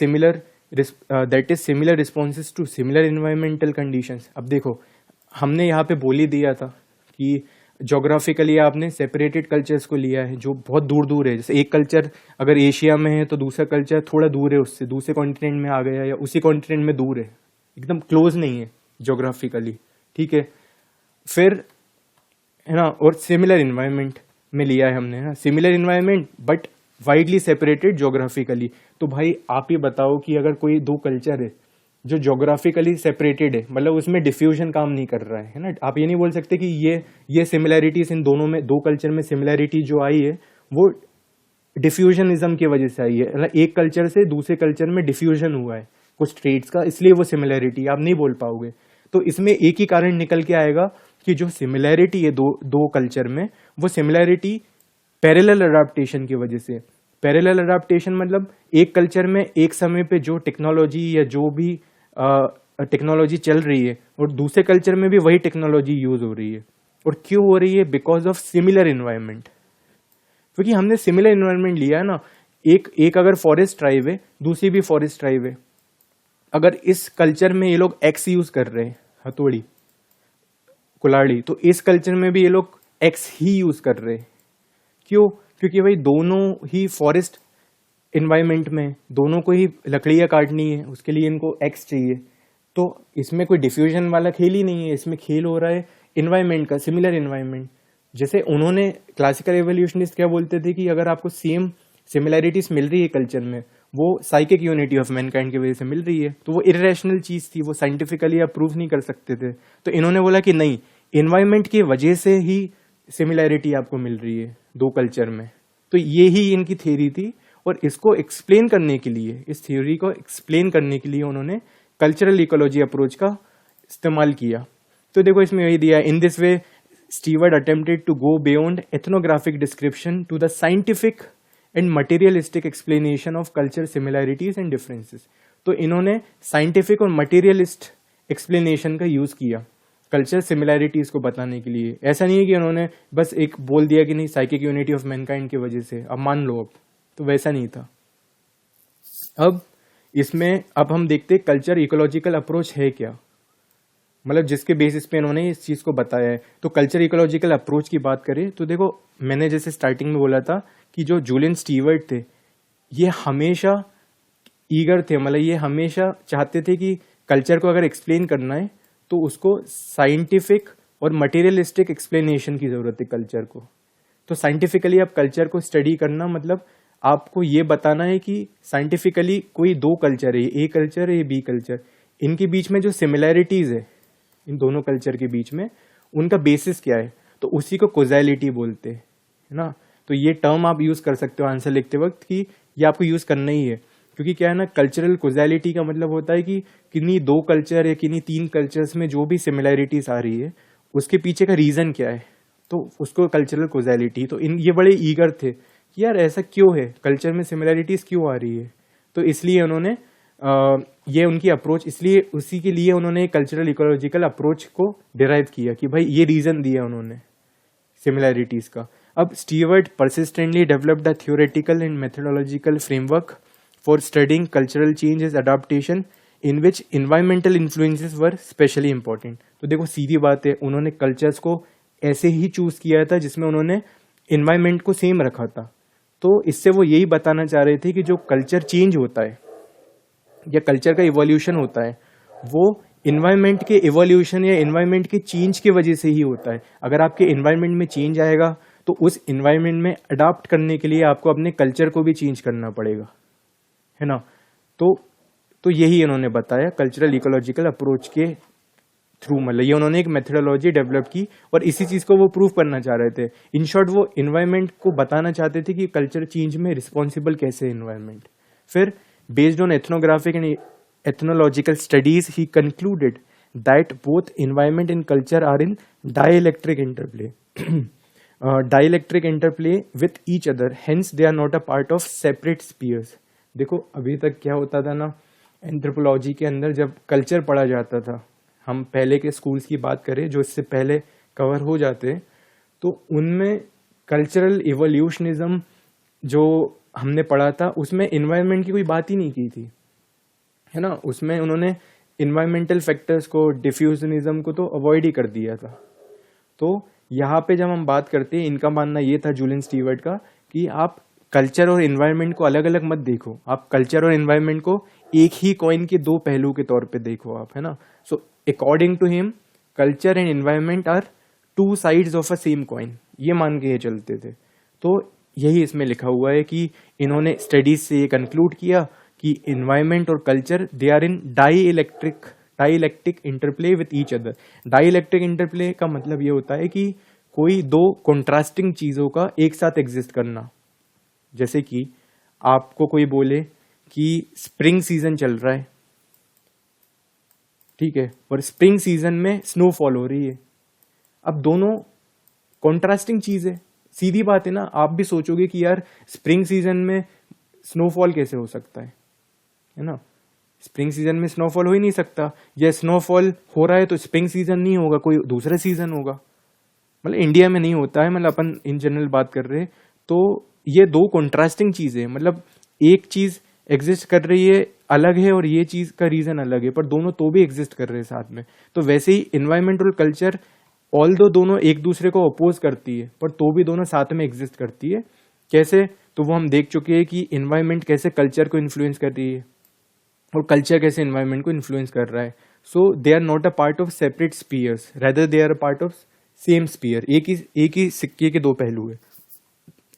similar responses to similar environmental conditions. अब देखो, हमने यहाँ पे बोल ही दिया था कि जोग्राफिकली आपने सेपरेटेड कल्चर्स को लिया है जो बहुत दूर दूर है। जैसे एक कल्चर अगर एशिया में है तो दूसरा कल्चर थोड़ा दूर है उससे, दूसरे कॉन्टिनेंट में आ गया या उसी कॉन्टिनेंट में दूर है, एकदम क्लोज नहीं है जोग्राफिकली, ठीक है। फिर है ना, और सिमिलर इन्वायरमेंट में लिया है हमने, है ना, similar environment but widely separated geographically. तो भाई आप ही बताओ कि अगर कोई 2 कल्चर है जो जोग्राफिकली सेपरेटेड है, मतलब उसमें डिफ्यूजन काम नहीं कर रहा है ना, आप ये नहीं बोल सकते कि ये सिमिलैरिटीज इन दोनों में, 2 कल्चर में सिमिलैरिटी जो आई है वो डिफ्यूजनिज्म की वजह से आई है, मतलब एक कल्चर से दूसरे कल्चर में डिफ्यूजन हुआ है कुछ ट्रेड्स का, इसलिए वो सिमिलैरिटी आप नहीं बोल पाओगे। तो इसमें एक ही कारण निकल के आएगा कि जो सिमिलैरिटी है दो कल्चर में, वो सिमिलैरिटी पैरेलल अडैप्टेशन की वजह से। पैरेलल अडैप्टेशन मतलब एक कल्चर में एक समय पे जो टेक्नोलॉजी या जो भी टेक्नोलॉजी चल रही है और दूसरे कल्चर में भी वही टेक्नोलॉजी यूज हो रही है। और क्यों हो रही है? Because of similar environment. क्योंकि हमने सिमिलर इन्वायरमेंट लिया है ना, एक अगर फॉरेस्ट ट्राइब है, दूसरी भी फॉरेस्ट ट्राइब है, अगर इस कल्चर में ये लोग एक्स यूज कर रहे हैं, हथौड़ी कुल्हाड़ी, तो इस कल्चर में भी ये लोग एक्स ही यूज कर रहे हैं। क्यों? क्योंकि भाई दोनों ही फॉरेस्ट इन्वायरमेंट में, दोनों को ही लकड़ियां काटनी है, उसके लिए इनको एक्स चाहिए। तो इसमें कोई डिफ्यूजन वाला खेल ही नहीं है, इसमें खेल हो रहा है इन्वायरमेंट का, सिमिलर इन्वायरमेंट। जैसे उन्होंने क्लासिकल एवोल्यूशनिस्ट क्या बोलते थे कि अगर आपको सेम सिमिलैरिटीज मिल रही है कल्चर में, वो साइकिक यूनिटी ऑफ मैनकाइंड की वजह से मिल रही है, तो वो इरेशनल चीज थी, वो साइंटिफिकली आप प्रूव नहीं कर सकते थे। तो इन्होंने बोला कि नहीं, इन्वायरमेंट की वजह से ही सिमिलैरिटी आपको मिल रही है 2 कल्चर में। तो ये ही इनकी थ्योरी थी, और इसको एक्सप्लेन करने के लिए, इस थ्योरी को एक्सप्लेन करने के लिए उन्होंने कल्चरल इकोलॉजी अप्रोच का इस्तेमाल किया। तो देखो इसमें यही दिया, in this way Steward attempted to go beyond ethnographic description to the scientific and materialistic explanation of culture similarities and differences. तो इन्होंने साइंटिफिक और मटेरियलिस्ट एक्सप्लेनेशन का यूज किया कल्चर सिमिलैरिटीज को बताने के लिए। ऐसा नहीं है कि उन्होंने बस एक बोल दिया कि नहीं साइकिक यूनिटी ऑफ मैनकाइंड की वजह से अब मान लो, अब तो वैसा नहीं था। अब इसमें अब हम देखते कल्चर इकोलॉजिकल अप्रोच है क्या, मतलब जिसके बेसिस पे इन्होंने इस चीज को बताया है। तो कल्चर इकोलॉजिकल अप्रोच की बात करें तो देखो, मैंने जैसे स्टार्टिंग में बोला था कि जो जूलियन स्टीवर्ट थे, ये हमेशा ईगर थे, मतलब ये हमेशा चाहते थे कि कल्चर को अगर एक्सप्लेन करना है तो उसको साइंटिफिक और मटेरियलिस्टिक एक्सप्लेनेशन की जरूरत है कल्चर को। तो साइंटिफिकली आप कल्चर को स्टडी करना मतलब आपको ये बताना है कि साइंटिफिकली कोई 2 कल्चर है, ए कल्चर है, बी कल्चर, इनके बीच में जो सिमिलैरिटीज है इन दोनों कल्चर के बीच में, उनका बेसिस क्या है, तो उसी को कोजैलिटी बोलते हैं, है ना। तो ये टर्म आप यूज कर सकते हो आंसर लिखते वक्त कि ये आपको यूज करना ही है, क्योंकि क्या है ना, कल्चरल कोजैलिटी का मतलब होता है कि किन्हीं 2 कल्चर या किन्हीं 3 कल्चर्स में जो भी सिमिलैरिटीज आ रही है उसके पीछे का रीजन क्या है, तो उसको कल्चरल कोजैलिटी। तो ये बड़े ईगर थे कि यार ऐसा क्यों है, कल्चर में सिमिलैरिटीज क्यों आ रही है। तो इसलिए उन्होंने ये उनकी अप्रोच, इसलिए उसी के लिए उन्होंने कल्चरल इकोलॉजिकल अप्रोच को डिराइव किया कि भाई ये रीजन दिया उन्होंने सिमिलैरिटीज का। अब Stewart persistently developed the theoretical and methodological framework for studying cultural changes, adaptation in which environmental influences were specially important. तो देखो सीधी बात है, उन्होंने कल्चर्स को ऐसे ही चूज किया था जिसमें उन्होंने इन्वायरमेंट को सेम रखा था। तो इससे वो यही बताना चाह रहे थे कि जो कल्चर चेंज होता है या कल्चर का इवोल्यूशन होता है वो इन्वायरमेंट के इवोल्यूशन या इन्वायरमेंट के चेंज की वजह से ही होता है। अगर आपके इन्वायरमेंट में चेंज आएगा तो उस इन्वायरमेंट में अडॉप्ट करने के लिए आपको अपने कल्चर को भी चेंज करना पड़ेगा, है ना। तो यही इन्होंने बताया कल्चरल इकोलॉजिकल अप्रोच के थ्रू, मतलब ये उन्होंने एक मेथडोलॉजी डेवलप की और इसी चीज को वो प्रूव करना चाह रहे थे। इन शॉर्ट वो इन्वायरमेंट को बताना चाहते थे कि कल्चर चेंज में रिस्पॉन्सिबल कैसे इन्वायरमेंट। फिर based on ethnographic and ethnological studies, he concluded that both environment and culture are in dielectric interplay. Dielectric interplay with each other, hence they are not a part of separate spheres. देखो अभी तक क्या होता था ना, anthropology के अंदर जब कल्चर पढ़ा जाता था, हम पहले के स्कूल्स की बात करें जो इससे पहले कवर हो जाते, तो उनमें कल्चरल इवोल्यूशनिज्म जो हमने पढ़ा था उसमें इन्वायरमेंट की कोई बात ही नहीं की थी, है ना। उसमें उन्होंने इन्वायरमेंटल फैक्टर्स को, डिफ्यूजनिज्म को तो अवॉइड ही कर दिया था। तो यहाँ पे जब हम बात करते हैं, इनका मानना ये था जूलियन स्टीवर्ट का कि आप कल्चर और इन्वायरमेंट को अलग अलग मत देखो, आप कल्चर और इन्वायरमेंट को एक ही कॉइन के दो पहलू के तौर पे देखो आप, है ना। So according to him culture and environment are two sides of a same coin, ये मान के ये चलते थे। तो यही इसमें लिखा हुआ है कि इन्होंने स्टडीज से ये कंक्लूड किया कि इन्वायरमेंट और culture they are in dielectric interplay with each other. Dielectric interplay का मतलब ये होता है कि कोई दो कॉन्ट्रास्टिंग चीजों का एक साथ एग्जिस्ट करना। जैसे कि आपको कोई बोले कि स्प्रिंग सीजन चल रहा है, ठीक है, और स्प्रिंग सीजन में स्नोफॉल हो रही है। अब दोनों कॉन्ट्रास्टिंग चीज है, सीधी बात है ना। आप भी सोचोगे कि यार स्प्रिंग सीजन में स्नोफॉल कैसे हो सकता है ना। स्प्रिंग सीजन में स्नोफॉल हो ही नहीं सकता, या स्नोफॉल हो रहा है तो स्प्रिंग सीजन नहीं होगा, कोई दूसरा सीजन होगा। मतलब इंडिया में नहीं होता है, मतलब अपन इन जनरल बात कर रहे हैं। तो ये दो कॉन्ट्रास्टिंग चीजें हैं, मतलब एक चीज एग्जिस्ट कर रही है अलग है और ये चीज का रीजन अलग है, पर दोनों तो भी एग्जिस्ट कर रहे हैं साथ में। तो वैसे ही इन्वायरमेंट और कल्चर ऑल्दो दोनों एक दूसरे को अपोज करती है, पर तो भी दोनों साथ में एग्जिस्ट करती है। कैसे, तो वो हम देख चुके हैं कि इन्वायरमेंट कैसे कल्चर को इन्फ्लुएंस कर रही है और कल्चर कैसे इन्वायरमेंट को इन्फ्लुएंस कर रहा है। So they are not a part of separate spheres, rather they are a part of same sphere. एक ही सिक्के के दो पहलू है।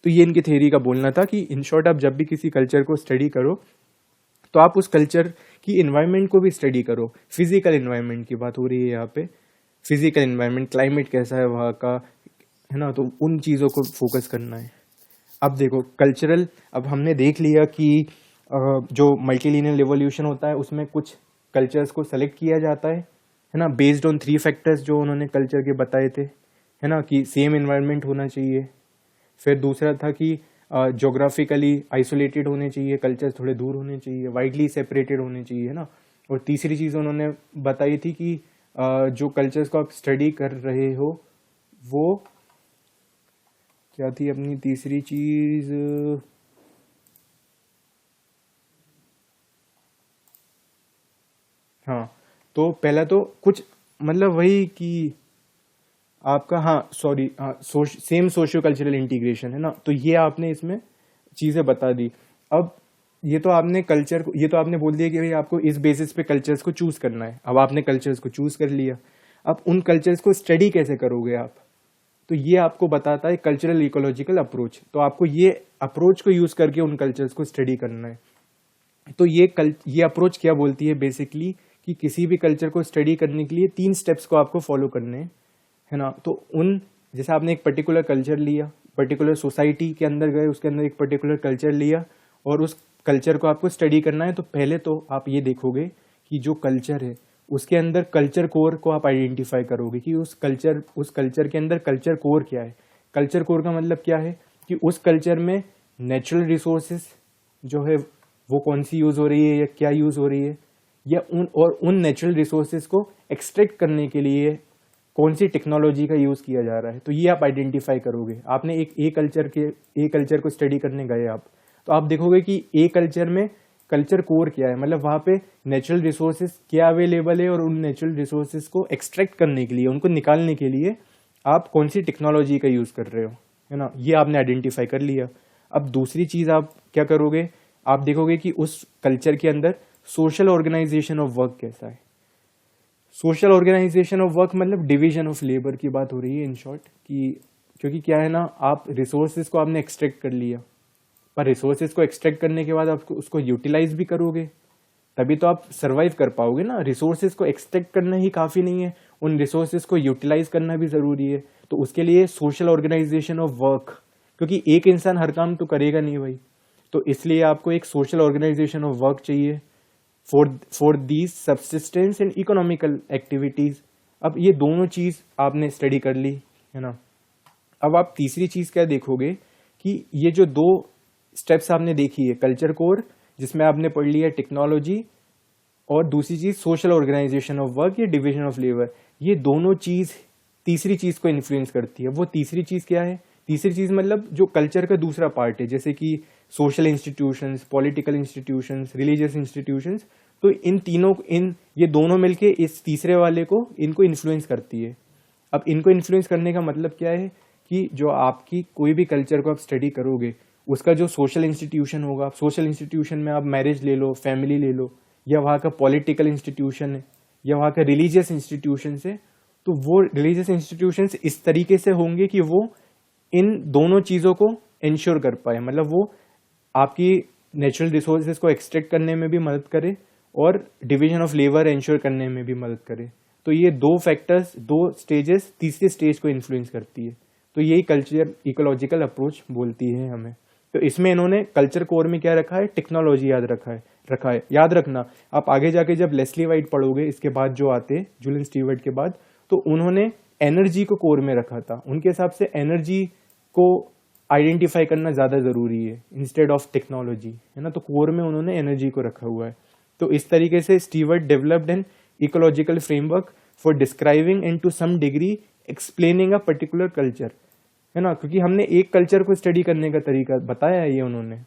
तो ये इनकी थ्योरी का बोलना था कि इन शॉर्ट आप जब भी किसी कल्चर को स्टडी करो तो आप उस कल्चर की इन्वायरमेंट को भी स्टडी करो। फिजिकल इन्वायरमेंट की बात हो रही है यहाँ पे, फिजिकल इन्वायरमेंट, क्लाइमेट कैसा है वहाँ का, है ना। तो उन चीज़ों को फोकस करना है। अब देखो कल्चरल, अब हमने देख लिया कि जो मल्टीलिनियर इवोल्यूशन होता है उसमें कुछ कल्चर्स को सेलेक्ट किया जाता है ना, बेस्ड ऑन 3 फैक्टर्स जो उन्होंने कल्चर के बताए थे, है ना, कि सेम इन्वायरमेंट होना चाहिए। फिर दूसरा था कि जोग्राफिकली आइसोलेटेड होने चाहिए, कल्चर थोड़े दूर होने चाहिए, वाइडली सेपरेटेड होने चाहिए, है ना। और तीसरी चीज़ उन्होंने बताई थी कि जो कल्चर्स को आप स्टडी कर रहे हो वो क्या थी अपनी तीसरी चीज, हाँ, तो पहला तो कुछ मतलब वही कि आपका, हाँ sorry, same socio cultural integration, है ना। तो ये आपने इसमें चीजें बता दी। अब ये तो आपने कल्चर को, ये तो आपने बोल दिया कि भाई आपको इस बेसिस पे कल्चर्स को चूज करना है। अब आपने कल्चर्स को चूज कर लिया, अब उन कल्चर्स को स्टडी कैसे करोगे आप, तो ये आपको बताता है कल्चरल इकोलॉजिकल अप्रोच। तो आपको ये अप्रोच को यूज करके उन कल्चर्स को स्टडी करना है। तो ये अप्रोच क्या बोलती है बेसिकली कि किसी भी कल्चर को स्टडी करने के लिए 3 स्टेप्स को आपको फॉलो करने हैं, है ना। तो जैसे आपने एक पर्टिकुलर कल्चर लिया, पर्टिकुलर सोसाइटी के अंदर गए, उसके अंदर एक पर्टिकुलर कल्चर लिया और उस कल्चर को आपको स्टडी करना है। तो पहले तो आप ये देखोगे कि जो कल्चर है उसके अंदर कल्चर कोर को आप आइडेंटिफाई करोगे कि उस कल्चर के अंदर कल्चर कोर क्या है। कल्चर कोर का मतलब क्या है कि उस कल्चर में नेचुरल रिसोर्सेस जो है वो कौन सी यूज हो रही है या क्या यूज हो रही है, या उन नेचुरल रिसोर्सेज को एक्सट्रैक्ट करने के लिए कौन सी टेक्नोलॉजी का यूज किया जा रहा है। तो ये आप आइडेंटिफाई करोगे। आपने एक कल्चर को स्टडी करने गए आप, तो आप देखोगे कि ए कल्चर में कल्चर कोर क्या है, मतलब वहाँ पे नेचुरल रिसोर्सेज क्या अवेलेबल है और उन नेचुरल रिसोर्सेज को एक्सट्रैक्ट करने के लिए, उनको निकालने के लिए आप कौन सी टेक्नोलॉजी का यूज़ कर रहे हो, है ना, ये आपने आइडेंटिफाई कर लिया। अब दूसरी चीज़ आप क्या करोगे, आप देखोगे कि उस कल्चर के अंदर सोशल ऑर्गेनाइजेशन ऑफ वर्क कैसा है। सोशल ऑर्गेनाइजेशन ऑफ वर्क मतलब डिवीजन ऑफ लेबर की बात हो रही है इन शॉर्ट, कि क्योंकि क्या है ना, आप रिसोर्सेज को आपने एक्सट्रैक्ट कर लिया, पर रिसोर्सेज को एक्सट्रैक्ट करने के बाद आप उसको यूटिलाइज भी करोगे, तभी तो आप सर्वाइव कर पाओगे ना। रिसोर्सेज को एक्सट्रैक्ट करना ही काफ़ी नहीं है, उन रिसोर्सेज को यूटिलाइज करना भी ज़रूरी है। तो उसके लिए सोशल ऑर्गेनाइजेशन ऑफ वर्क, क्योंकि एक इंसान हर काम तो करेगा नहीं भाई, तो इसलिए आपको एक सोशल ऑर्गेनाइजेशन ऑफ वर्क चाहिए for these subsistence and economical activities. अब ये दोनों चीज आपने स्टडी कर ली, है ना। अब आप तीसरी चीज क्या देखोगे कि ये जो दो स्टेप्स आपने देखी है, कल्चर कोर जिसमें आपने पढ़ लिया टेक्नोलॉजी, और दूसरी चीज सोशल ऑर्गेनाइजेशन ऑफ वर्क या डिवीजन ऑफ लेबर, ये दोनों चीज तीसरी चीज को इन्फ्लुएंस करती है। वो तीसरी चीज क्या है, तीसरी चीज मतलब जो कल्चर का दूसरा पार्ट है, जैसे कि social institutions, political institutions, religious institutions, तो ये दोनों मिलके इस तीसरे वाले को इनको इन्फ्लुएंस करती है। अब इनको इन्फ्लुएंस करने का मतलब क्या है कि जो आपकी कोई भी कल्चर को आप स्टडी करोगे, उसका जो सोशल इंस्टीट्यूशन होगा, सोशल इंस्टीट्यूशन में आप मैरिज ले लो, फैमिली ले लो, या वहाँ का पॉलिटिकल इंस्टीट्यूशन है, या वहाँ का रिलीजियस इंस्टीट्यूशन है, तो वो रिलीजियस इंस्टीट्यूशंस इस तरीके से होंगे कि वो इन दोनों चीज़ों को इंश्योर कर पाए, मतलब वो आपकी नेचुरल रिसोर्सेज को एक्सट्रैक्ट करने में भी मदद करे और डिवीजन ऑफ लेबर इंश्योर करने में भी मदद करे। तो ये दो फैक्टर्स, दो स्टेजेस तीसरे स्टेज को इन्फ्लुएंस करती है। तो यही कल्चर इकोलॉजिकल अप्रोच बोलती है हमें। तो इसमें इन्होंने कल्चर कोर में क्या रखा है, टेक्नोलॉजी रखा है। याद रखना, आप आगे जाके जब लेस्ली वाइट पढ़ोगे, इसके बाद जो आते जूलियन स्टीवर्ट के बाद, तो उन्होंने एनर्जी को कोर में रखा था। उनके हिसाब से एनर्जी को आइडेंटिफाई करना ज्यादा जरूरी है इंस्टेड ऑफ टेक्नोलॉजी, है ना। तो कोर में उन्होंने एनर्जी को रखा हुआ है। तो इस तरीके से Steward developed an ecological framework for describing and to some degree explaining a particular culture, है ना, क्योंकि हमने एक कल्चर को स्टडी करने का तरीका बताया है ये उन्होंने।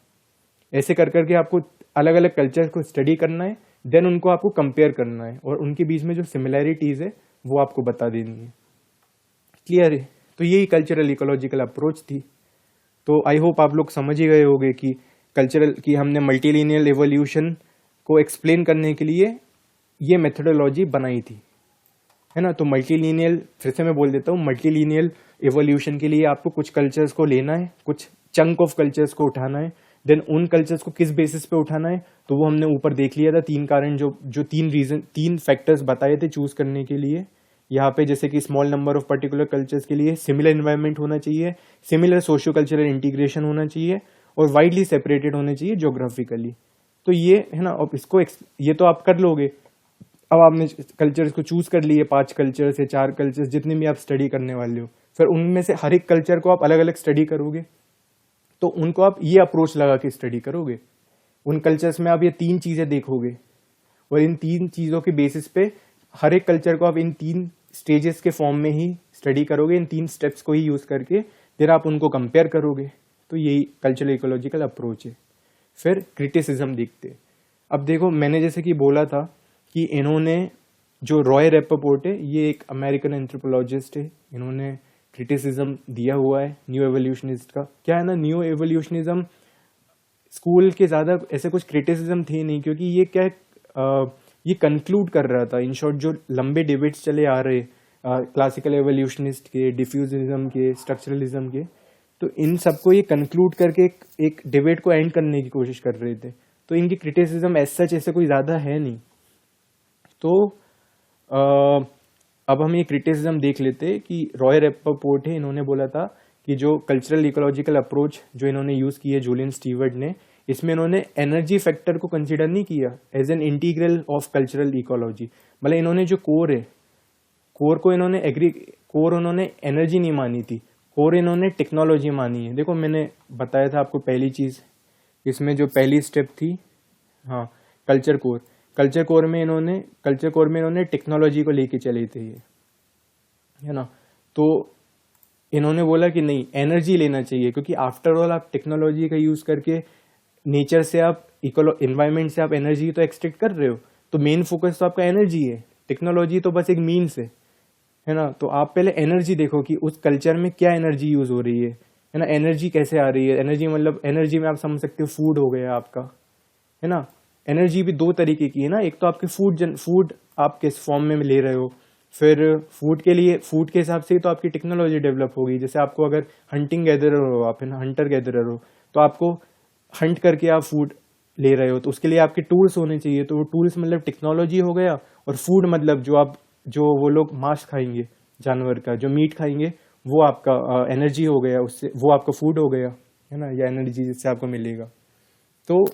ऐसे कर करके आपको अलग अलग कल्चर को स्टडी करना है, देन उनको आपको कंपेयर करना है और उनके बीच में जो सिमिलैरिटीज है वो आपको बता देनी है। क्लियर है। तो यही कल्चरल इकोलॉजिकल अप्रोच थी। तो आई होप आप लोग समझ ही गए होंगे कि कल्चरल की हमने मल्टीलिनियल एवोल्यूशन को एक्सप्लेन करने के लिए ये मेथोडोलॉजी बनाई थी, है ना। तो मल्टीलिनियल, फिर से मैं बोल देता हूँ, मल्टीलिनियल एवोल्यूशन के लिए आपको कुछ कल्चर्स को लेना है, कुछ चंक ऑफ कल्चर्स को उठाना है, देन उन कल्चर्स को किस बेसिस पे उठाना है, तो वो हमने ऊपर देख लिया था। तीन कारण, जो तीन फैक्टर्स बताए थे चूज करने के लिए यहाँ पे, जैसे कि small number of particular cultures के लिए सिमिलर एनवायरनमेंट होना चाहिए, सिमिलर सोशियो कल्चरल इंटीग्रेशन होना चाहिए, और वाइडली सेपरेटेड होने चाहिए ज्योग्राफिकली। तो ये है ना, अब इसको ये तो आप कर लोगे। अब आपने कल्चर्स को चूज कर लिए, 5 कल्चर्स या 4 कल्चर्स, जितने भी आप स्टडी करने वाले हो, फिर उनमें से हर एक कल्चर को आप अलग अलग स्टडी करोगे। तो उनको आप ये अप्रोच लगा के स्टडी करोगे। उन कल्चर्स में आप ये 3 चीजें देखोगे, और इन 3 चीजों के बेसिस पे हर एक कल्चर को आप इन 3 स्टेजेस के फॉर्म में ही स्टडी करोगे, इन 3 स्टेप्स को ही यूज करके फिर आप उनको कंपेयर करोगे। तो यही कल्चरल इकोलॉजिकल अप्रोच है। फिर क्रिटिसिज्म देखते। अब देखो, मैंने जैसे कि बोला था कि इन्होंने, जो रॉय रेपरपोर्ट है, ये एक अमेरिकन एंथ्रोपोलॉजिस्ट है, इन्होंने क्रिटिसिज्म दिया हुआ है न्यू एवोल्यूशनिस्ट का। क्या है ना, न्यू एवोल्यूशनिज्म स्कूल के ज्यादा ऐसे कुछ क्रिटिसिज्म थे नहीं, क्योंकि ये क्या ये कंक्लूड कर रहा था, इन शॉर्ट जो लंबे डिबेट्स चले आ रहे क्लासिकल एवोल्यूशनिस्ट के, डिफ्यूजनिज्म के, स्ट्रक्चरलिज्म के, तो इन सबको ये कंक्लूड करके एक डिबेट को एंड करने की कोशिश कर रहे थे। तो इनकी क्रिटिसिज्म एज सच ऐसे कोई ज्यादा है नहीं। तो अब हम ये क्रिटिसिज्म देख लेते कि रॉय रेपरपोर्ट है, इन्होंने बोला था कि जो कल्चरल इकोलॉजिकल अप्रोच जो इन्होंने यूज की है जूलियन स्टीवर्ट ने, इसमें इन्होंने एनर्जी फैक्टर को कंसीडर नहीं किया as an integral of cultural ecology. मतलब इन्होंने जो कोर है, कोर उन्होंने एनर्जी नहीं मानी थी, कोर इन्होंने टेक्नोलॉजी मानी है। देखो, मैंने बताया था आपको पहली चीज, इसमें जो पहली स्टेप थी, हाँ, कल्चर कोर में इन्होंने टेक्नोलॉजी को लेके चले थे ये, है ना। तो इन्होंने बोला कि नहीं, एनर्जी लेना चाहिए, क्योंकि आफ्टर ऑल आप टेक्नोलॉजी का यूज करके नेचर से आप इन्वायरमेंट से आप एनर्जी तो एक्सट्रैक्ट कर रहे हो, तो मेन फोकस तो आपका एनर्जी है, टेक्नोलॉजी तो बस एक मीन्स है ना। तो आप पहले एनर्जी देखो कि उस कल्चर में क्या एनर्जी यूज हो रही है ना, एनर्जी कैसे आ रही है। एनर्जी मतलब एनर्जी में आप समझ सकते हो फूड हो गया आपका, है ना। एनर्जी भी दो तरीके की है ना, एक तो आपके फूड आप किस फॉर्म में ले रहे हो, फिर फूड के हिसाब से ही तो आपकी टेक्नोलॉजी डेवलप होगी। जैसे आपको अगर हंटिंग गैदरर हो आप, है ना, हंटर गैदरर हो, तो आपको हंट करके आप फूड ले रहे हो, तो उसके लिए आपके टूल्स होने चाहिए। तो वो टूल्स मतलब टेक्नोलॉजी हो गया, और फूड मतलब जो वो लोग मांस खाएंगे जानवर का, जो मीट खाएंगे, वो आपका एनर्जी हो गया, उससे वो आपका फूड हो गया, है ना, या एनर्जी जिससे आपको मिलेगा। तो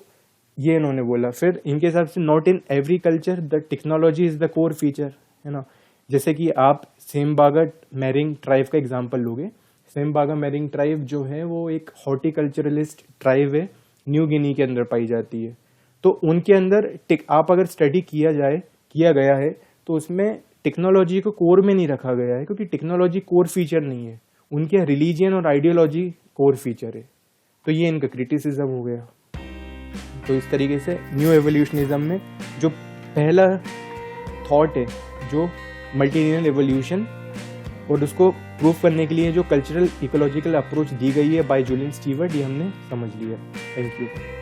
ये इन्होंने बोला। फिर इनके हिसाब से not in every culture the technology is the core feature, है ना। जैसे कि आप सेमबागा मैरिंग ट्राइब का एग्जांपल लोगे, सेमबागा मैरिंग ट्राइब जो है वो एक हॉर्टिकल्चरलिस्ट ट्राइब है, न्यू गिनी के अंदर पाई जाती है। तो उनके अंदर आप अगर स्टडी किया गया है तो उसमें टेक्नोलॉजी को कोर में नहीं रखा गया है, क्योंकि टेक्नोलॉजी कोर फीचर नहीं है, उनके रिलीजियन और आइडियोलॉजी कोर फीचर है। तो ये इनका क्रिटिसिज्म हो गया। तो इस तरीके से न्यू एवोल्यूशनिज्म में जो पहला थॉट है, जो मल्टीलिनियर एवोल्यूशन, और उसको प्रूव करने के लिए जो कल्चरल इकोलॉजिकल अप्रोच दी गई है बाय जूलियन स्टीवर्ट, ये हमने समझ लिया। Thank you.